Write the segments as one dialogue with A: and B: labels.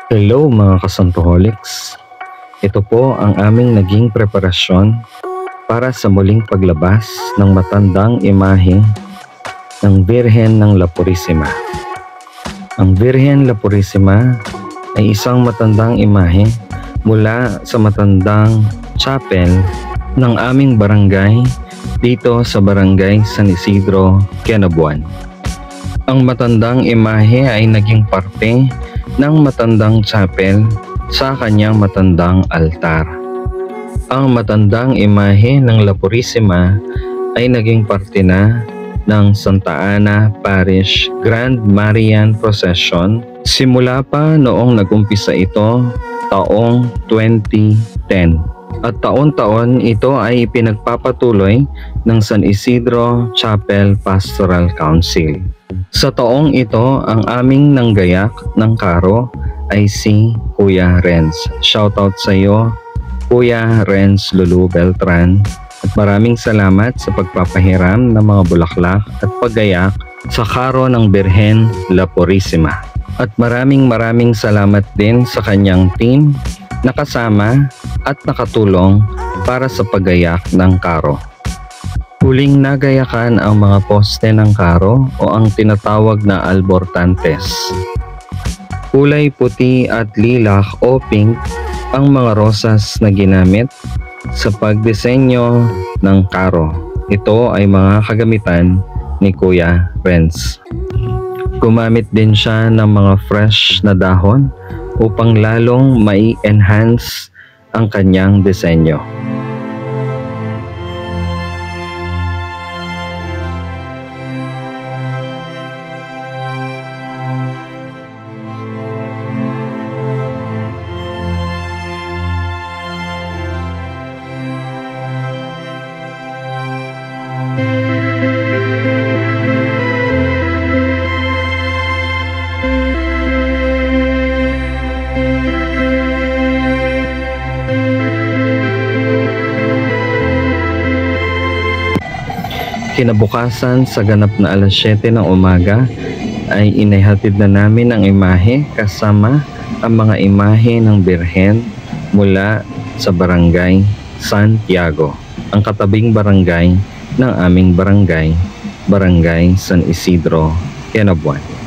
A: Hello mga kasantoholics. Ito po ang aming naging preparasyon para sa muling paglabas ng matandang imahe ng Birhen ng La Purisima. Ang Birhen La Purisima ay isang matandang imahe mula sa matandang chapel ng aming barangay dito sa barangay San Isidro, Quenabuan. Ang matandang imahe ay naging parte ng matandang chapel sa kanyang matandang altar. Ang matandang imahe ng La Purisima ay naging parte na ng Santa Ana Parish Grand Marian Procession simula pa noong nag-umpisa ito taong 2010. At taon-taon ito ay ipinagpapatuloy ng San Isidro Chapel Pastoral Council. Sa taong ito, ang aming nanggayak ng karo ay si Kuya Renz. Shoutout sa iyo, Kuya Renz Lulu Beltran. At maraming salamat sa pagpapahiram ng mga bulaklak at paggayak sa karo ng Birhen La Purisima. At maraming salamat din sa kanyang team na kasama at nakatulong para sa paggayak ng karo. Huling nagayakan ang mga poste ng karo o ang tinatawag na albortantes. Kulay puti at lilac o pink ang mga rosas na ginamit sa pagdisenyo ng karo. Ito ay mga kagamitan ni Kuya Renz. Gumamit din siya ng mga fresh na dahon upang lalong mai-enhance ang kanyang disenyo. Kinabukasan sa ganap na alas 7 ng umaga ay inihatid na namin ang imahe kasama ang mga imahe ng Birhen mula sa barangay Santiago, ang katabing barangay ng aming barangay, Barangay San Isidro, Quenabuan.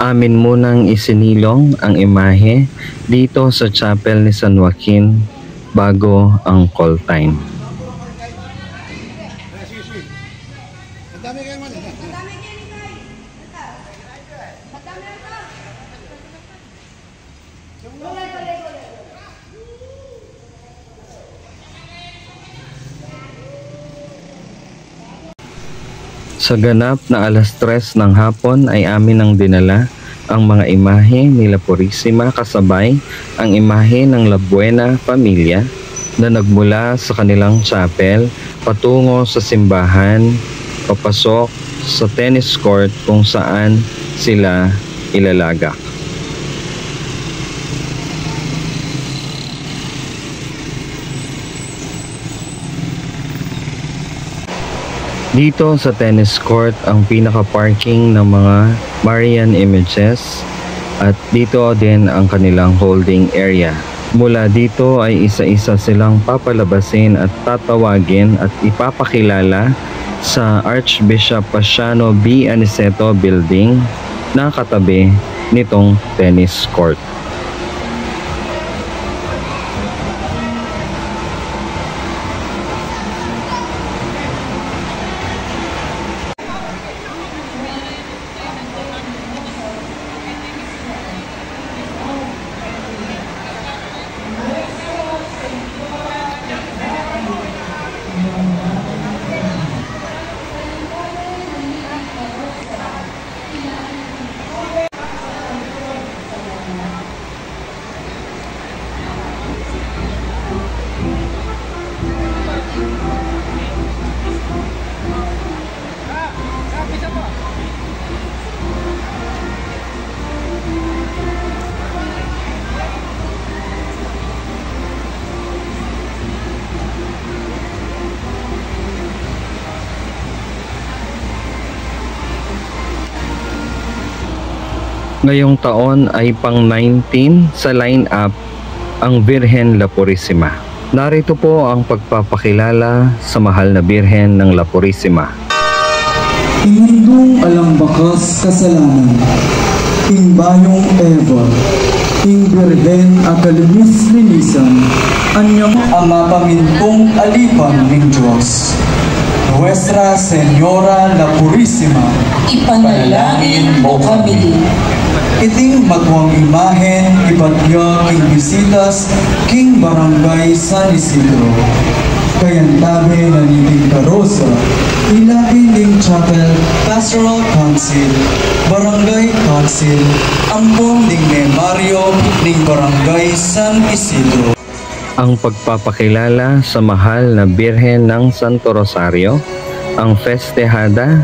A: Amin munang isinilong ang imahe dito sa chapel ni San Joaquin bago ang call time. Sa ganap na alas 3 ng hapon ay amin ang dinala ang mga imahe ni La Purisima kasabay ang imahe ng La Buena Familia na nagmula sa kanilang chapel patungo sa simbahan papasok sa tennis court kung saan sila ilalagak. Dito sa tennis court ang pinaka-parking ng mga Marian images at dito din ang kanilang holding area. Mula dito ay isa-isa silang papalabasin at tatawagin at ipapakilala sa Archbishop Pasiano B. Aniceto Building na katabi nitong tennis court. Ngayong taon ay pang-19 sa line-up ang Virgen La Purisima. Narito po ang pagpapakilala sa mahal na Birhen ng La Purisima.
B: Inindong alang bakas kasalanan, ing bayong Eva, ing Birhen akalinis-linisan, anyang ama pamintong alipan ng Diyos. Nuestra Señora La Purisima,
C: ipanalangin mo kami.
B: iting magwang imahen ipadya king bisitas king barangay San Isidro. Kayantabi na niting karosa, ilahin ning chapel, pastoral council, barangay council, ampong ning memaryo ning barangay San Isidro.
A: Ang pagpapakilala sa mahal na Birhen ng Santo Rosario, ang festejada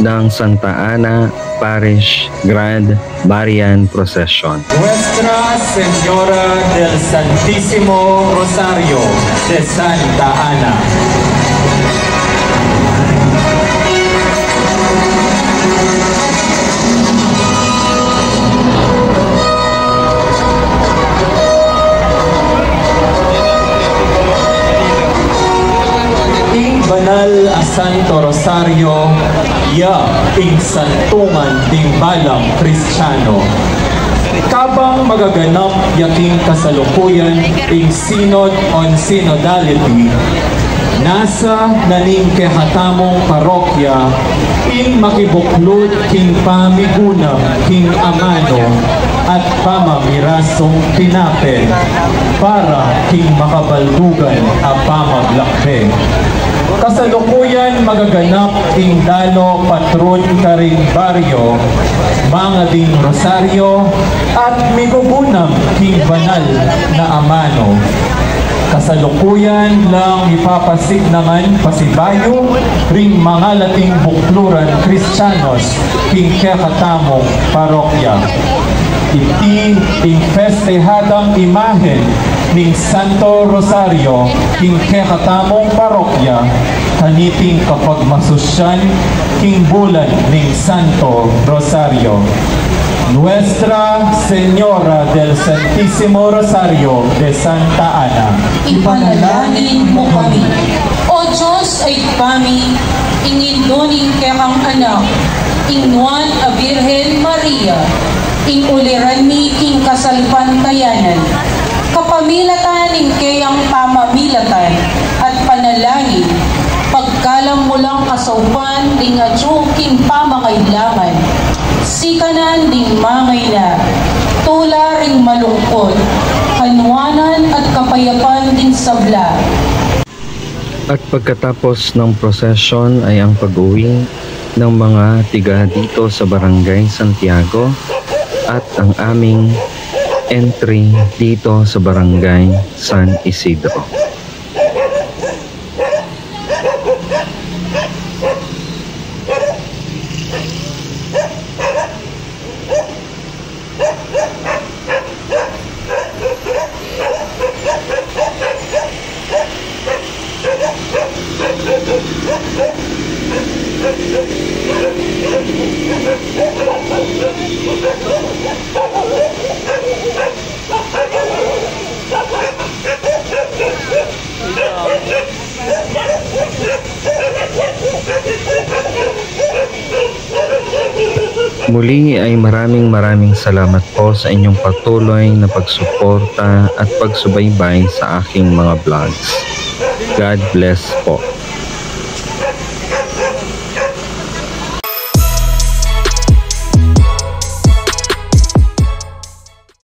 A: ng Santa Ana Parish Grand Marian Procession.
D: Nuestra Señora del Santísimo Rosario de Santa Ana. Banal a Santo Rosario, ya ing santungan ding balang Kristiyano. Kabang magaganap yaking kasalukuyan ing Synod on Synodality, nasa naning kehatamong parokya in makibuklod king pamigunam king amano at pamamirasong tinapel para king makabaldugan a pamaglakbe. Kasalukuyan magaganap ing dalo patron karing baryo, mga ding rosaryo at migugunam king banal na amano. Kasalukuyan lang ipapasig naman pasibayo ring mga lating bukluran Kristiyanos king kekatamong parokya. Iti ing festejadang imahen ning Santo Rosario king kekatamong parokya kaniting kapag masusyan king bulan ning Santo Rosario. Nuestra Señora del Santísimo Rosario de Santa Ana,
C: Ipanalangin mo kami. O Diyos ay kami, ingin doning kekang anak, ingnuan a Birhen Maria, ing uliran mi king kasalpantayanan, kapamilatan ing kayang pamamilatan, at panalangin, pagkalam mo lang kasaupan, ding adyo king pamakailangan, sikanan ding mangay na, tula ring malungkot, kanwanan at kapayapan din sabla.
A: At pagkatapos ng prosesyon ay ang pag-uwi ng mga tiga dito sa Barangay Santiago at ang aming entry dito sa Barangay San Isidro. Muli ay maraming salamat po sa inyong patuloy na pagsuporta at pagsubaybay sa aking mga vlogs. God bless po.